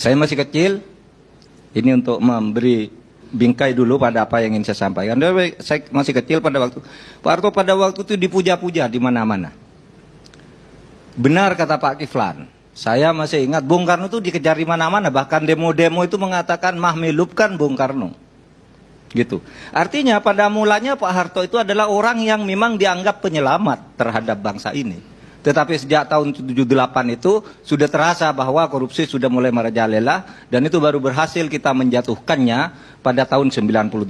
Saya masih kecil, ini untuk memberi bingkai dulu pada apa yang ingin saya sampaikan. Saya masih kecil pada waktu Pak Harto pada waktu itu dipuja-puja di mana-mana. Benar kata Pak Kiflan, saya masih ingat Bung Karno itu dikejar di mana-mana, bahkan demo-demo itu mengatakan mahmilupkan Bung Karno. Gitu. Artinya pada mulanya Pak Harto itu adalah orang yang memang dianggap penyelamat terhadap bangsa ini. Tetapi sejak tahun 78 itu sudah terasa bahwa korupsi sudah mulai merajalela, dan itu baru berhasil kita menjatuhkannya pada tahun 98.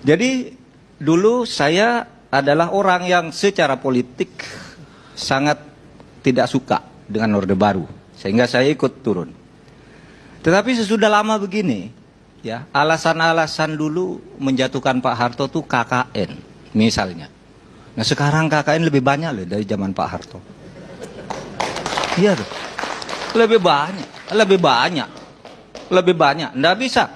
Jadi dulu saya adalah orang yang secara politik sangat tidak suka dengan Orde Baru, sehingga saya ikut turun. Tetapi sesudah lama begini, ya, alasan-alasan dulu menjatuhkan Pak Harto tuh KKN misalnya. Nah sekarang KKN lebih banyak loh dari zaman Pak Harto. Iya tuh, lebih banyak. Nggak bisa.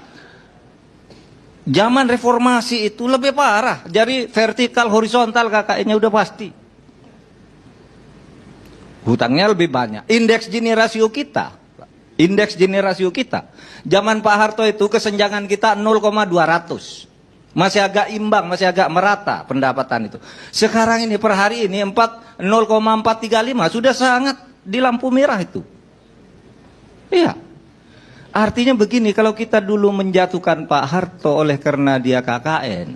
Zaman reformasi itu lebih parah. Jadi vertikal horizontal KKN-nya udah pasti. Hutangnya lebih banyak. Indeks Gini rasio kita. Zaman Pak Harto itu kesenjangan kita 0,200. Masih agak imbang, masih agak merata pendapatan itu. Sekarang ini per hari ini 0,435 sudah sangat di lampu merah itu. Iya. Artinya begini, kalau kita dulu menjatuhkan Pak Harto oleh karena dia KKN,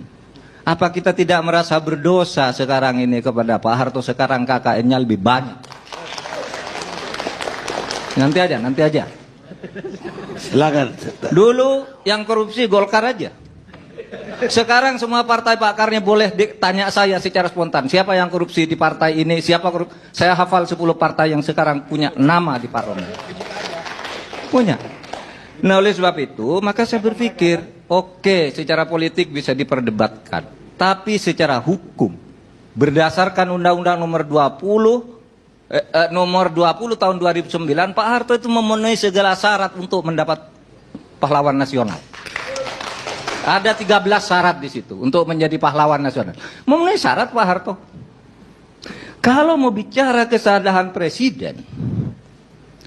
apa kita tidak merasa berdosa sekarang ini kepada Pak Harto? Sekarang KKN-nya lebih banyak. Nanti aja. Silakan. Dulu yang korupsi Golkar aja. Sekarang semua partai pakarnya boleh tanya saya secara spontan, siapa yang korupsi di partai ini, siapa korupsi. Saya hafal 10 partai yang sekarang punya nama di parlemen. Punya. Nah oleh sebab itu, maka saya berpikir, oke, secara politik bisa diperdebatkan, tapi secara hukum, berdasarkan Undang-Undang nomor 20 tahun 2009, Pak Harto itu memenuhi segala syarat untuk mendapat pahlawan nasional. Ada 13 syarat di situ untuk menjadi pahlawan nasional. Memenuhi syarat Pak Harto. Kalau mau bicara kesalahan presiden,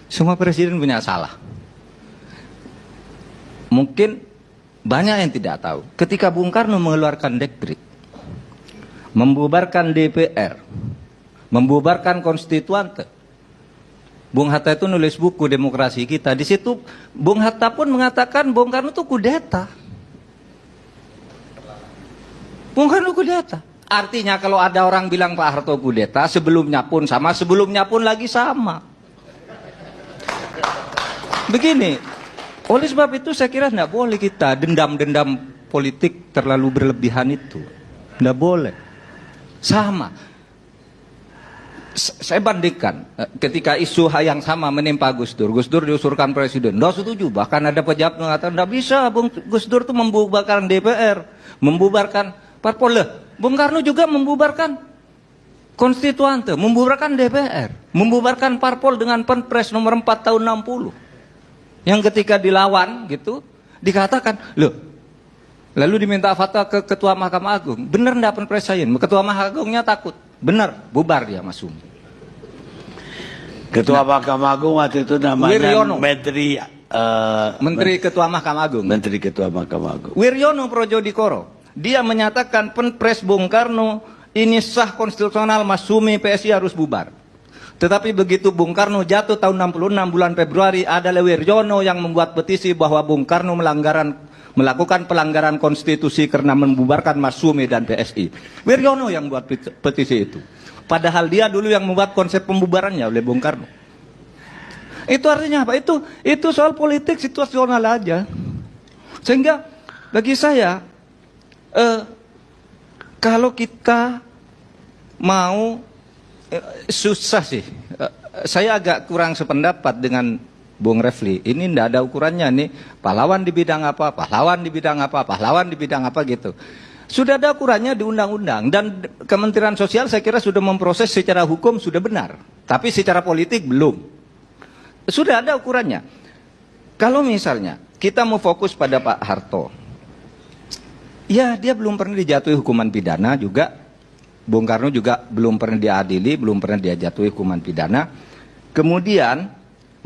semua presiden punya salah. Mungkin banyak yang tidak tahu. Ketika Bung Karno mengeluarkan dekret, membubarkan DPR, membubarkan konstituante, Bung Hatta itu nulis buku Demokrasi Kita. Di situ Bung Hatta pun mengatakan Bung Karno itu kudeta. Bung Karno kudeta. Artinya kalau ada orang bilang Pak Harto kudeta, sebelumnya pun sama, sebelumnya pun lagi sama. Begini, oleh sebab itu saya kira tidak boleh kita dendam-dendam politik terlalu berlebihan itu. Tidak boleh. Sama. Saya bandingkan ketika isu yang sama menimpa Gus Dur. Gus Dur diusulkan presiden, tidak setuju. Bahkan ada pejabat mengatakan tidak bisa, Gus Dur itu membubarkan DPR, membubarkan parpol. Bung Karno juga membubarkan konstituante, membubarkan DPR, membubarkan parpol dengan Perpres nomor 4 tahun 60. Yang ketika dilawan gitu, dikatakan, loh, lalu diminta fatwa ke Ketua Mahkamah Agung. Benar enggak Perpres saya? Ketua Mahkamah Agungnya takut. Benar, bubar dia Mas Sumi. Ketua Mahkamah Agung waktu itu namanya Wiryono. Menteri Ketua Mahkamah Agung. Menteri Ketua Mahkamah Agung. Wiryono Projodikoro. Dia menyatakan Perpres Bung Karno ini sah konstitusional, Mas Sumi PSI harus bubar. Tetapi begitu Bung Karno jatuh tahun 66 bulan Februari, ada Wiryono yang membuat petisi bahwa Bung Karno melakukan pelanggaran konstitusi karena membubarkan Mas Sumi dan PSI. Wiryono yang buat petisi itu. Padahal dia dulu yang membuat konsep pembubarannya oleh Bung Karno. Itu artinya apa? Itu soal politik situasional aja. Sehingga bagi saya, kalau kita mau susah sih. Saya agak kurang sependapat dengan Bung Refli. Ini tidak ada ukurannya nih. Pahlawan di bidang apa, pahlawan di bidang apa, pahlawan di bidang apa gitu. Sudah ada ukurannya di undang-undang. Dan Kementerian Sosial saya kira sudah memproses secara hukum sudah benar. Tapi secara politik belum. Sudah ada ukurannya. Kalau misalnya kita mau fokus pada Pak Harto, ya dia belum pernah dijatuhi hukuman pidana juga. Bung Karno juga belum pernah diadili, belum pernah dijatuhi hukuman pidana. Kemudian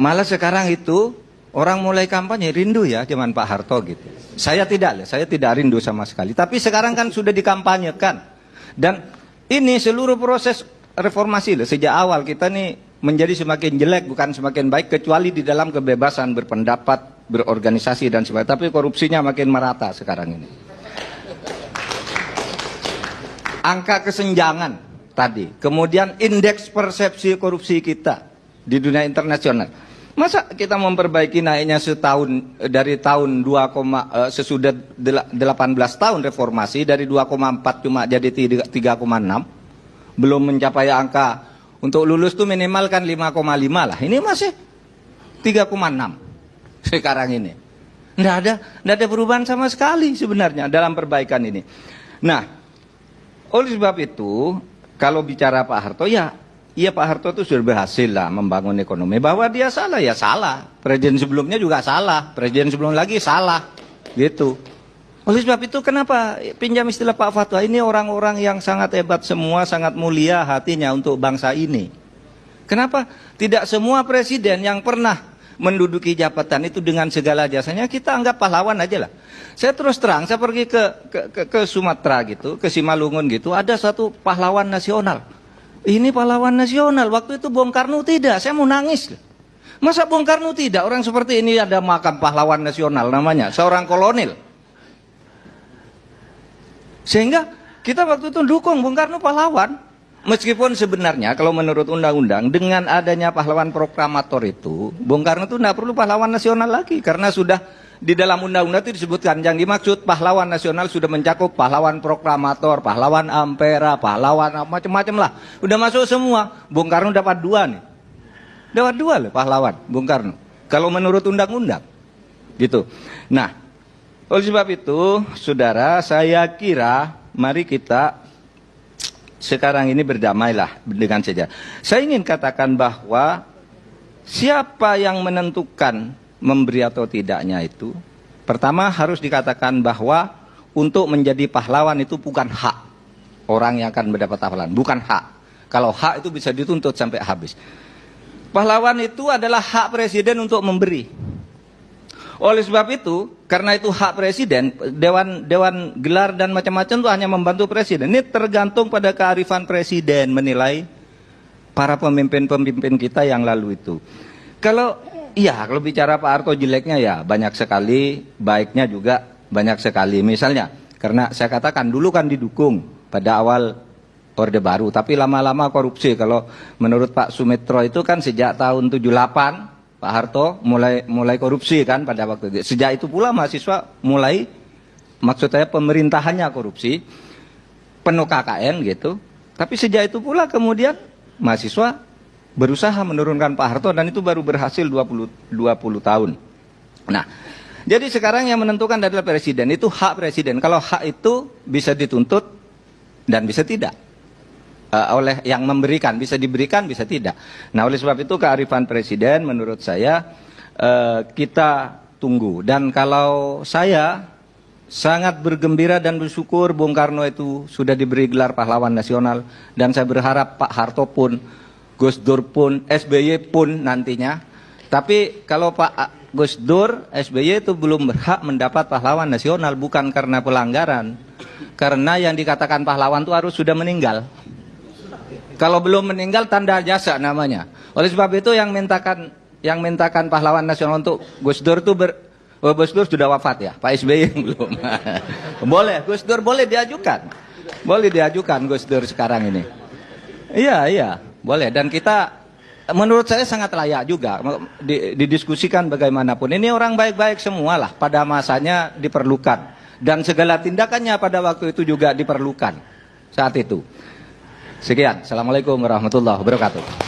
malah sekarang itu orang mulai kampanye rindu ya zaman Pak Harto gitu. Saya tidak rindu sama sekali. Tapi sekarang kan sudah dikampanyekan. Dan ini seluruh proses reformasi loh, sejak awal kita nih menjadi semakin jelek bukan semakin baik, kecuali di dalam kebebasan berpendapat, berorganisasi dan sebagainya. Tapi korupsinya makin merata sekarang ini. Angka kesenjangan tadi, kemudian indeks persepsi korupsi kita di dunia internasional. Masa kita memperbaiki naiknya setahun dari tahun sesudah 18 tahun reformasi dari 2,4 cuma jadi 3,6, belum mencapai angka untuk lulus tuh minimal kan 5,5 lah. Ini masih 3,6 sekarang ini. Nggak ada perubahan sama sekali sebenarnya dalam perbaikan ini. Nah, oleh sebab itu kalau bicara Pak Harto Iya Pak Harto itu sudah berhasil lah membangun ekonomi. Bahwa dia salah ya salah. Presiden sebelumnya juga salah. Presiden sebelum lagi salah. Gitu. Oleh sebab itu kenapa pinjam istilah Pak Fatwa, ini orang-orang yang sangat hebat semua, sangat mulia hatinya untuk bangsa ini. Kenapa tidak semua presiden yang pernah menduduki jabatan itu dengan segala jasanya kita anggap pahlawan aja lah. Saya terus terang, saya pergi ke Sumatera gitu, ke Simalungun gitu, ada satu pahlawan nasional. Ini pahlawan nasional, waktu itu Bung Karno tidak, saya mau nangis. Masa Bung Karno tidak, orang seperti ini ada makam pahlawan nasional namanya, seorang kolonel. Sehingga kita waktu itu dukung Bung Karno pahlawan. Meskipun sebenarnya kalau menurut undang-undang dengan adanya pahlawan proklamator itu, Bung Karno itu tidak perlu pahlawan nasional lagi. Karena sudah di dalam undang-undang itu disebutkan yang dimaksud pahlawan nasional sudah mencakup pahlawan proklamator, pahlawan ampera, pahlawan macam-macam lah. Udah masuk semua. Bung Karno dapat 2 nih. Dapat 2 loh pahlawan Bung Karno. Kalau menurut undang-undang. Gitu. Nah, oleh sebab itu, saudara, saya kira mari kita sekarang ini berdamailah dengan sejarah. Saya ingin katakan bahwa siapa yang menentukan memberi atau tidaknya itu, pertama harus dikatakan bahwa untuk menjadi pahlawan itu bukan hak orang yang akan mendapat pahlawan, bukan hak. Kalau hak itu bisa dituntut sampai habis. Pahlawan itu adalah hak presiden untuk memberi. Oleh sebab itu, karena itu hak presiden, dewan gelar dan macam-macam itu hanya membantu presiden. Ini tergantung pada kearifan presiden menilai para pemimpin-pemimpin kita yang lalu itu. Kalau bicara Pak Harto jeleknya ya banyak sekali, baiknya juga banyak sekali. Misalnya, karena saya katakan dulu kan didukung pada awal Orde Baru, tapi lama-lama korupsi. Kalau menurut Pak Sumitro itu kan sejak tahun 78 Pak Harto mulai korupsi kan pada waktu itu. Sejak itu pula mahasiswa mulai, maksud saya pemerintahannya korupsi, penuh KKN gitu. Tapi sejak itu pula kemudian mahasiswa berusaha menurunkan Pak Harto dan itu baru berhasil 20 tahun. Nah, jadi sekarang yang menentukan adalah presiden, itu hak presiden. Kalau hak itu bisa dituntut dan bisa tidak. Oleh yang memberikan, bisa diberikan, bisa tidak. Nah, oleh sebab itu kearifan presiden menurut saya kita tunggu. Dan kalau saya sangat bergembira dan bersyukur Bung Karno itu sudah diberi gelar pahlawan nasional. Dan saya berharap Pak Harto pun, Gus Dur pun, SBY pun nantinya. Tapi kalau Pak Gus Dur, SBY itu belum berhak mendapat pahlawan nasional, bukan karena pelanggaran. Karena yang dikatakan pahlawan itu harus sudah meninggal. Kalau belum meninggal tanda jasa namanya. Oleh sebab itu yang mintakan pahlawan nasional untuk Gus Dur itu Gus Dur sudah wafat ya, Pak SBY belum. Boleh, Gus Dur boleh diajukan. Boleh diajukan Gus Dur sekarang ini. Iya, boleh. Dan kita menurut saya sangat layak juga didiskusikan bagaimanapun. Ini orang baik-baik semua lah, pada masanya diperlukan. Dan segala tindakannya pada waktu itu juga diperlukan saat itu. Sekian, Assalamualaikum warahmatullahi wabarakatuh.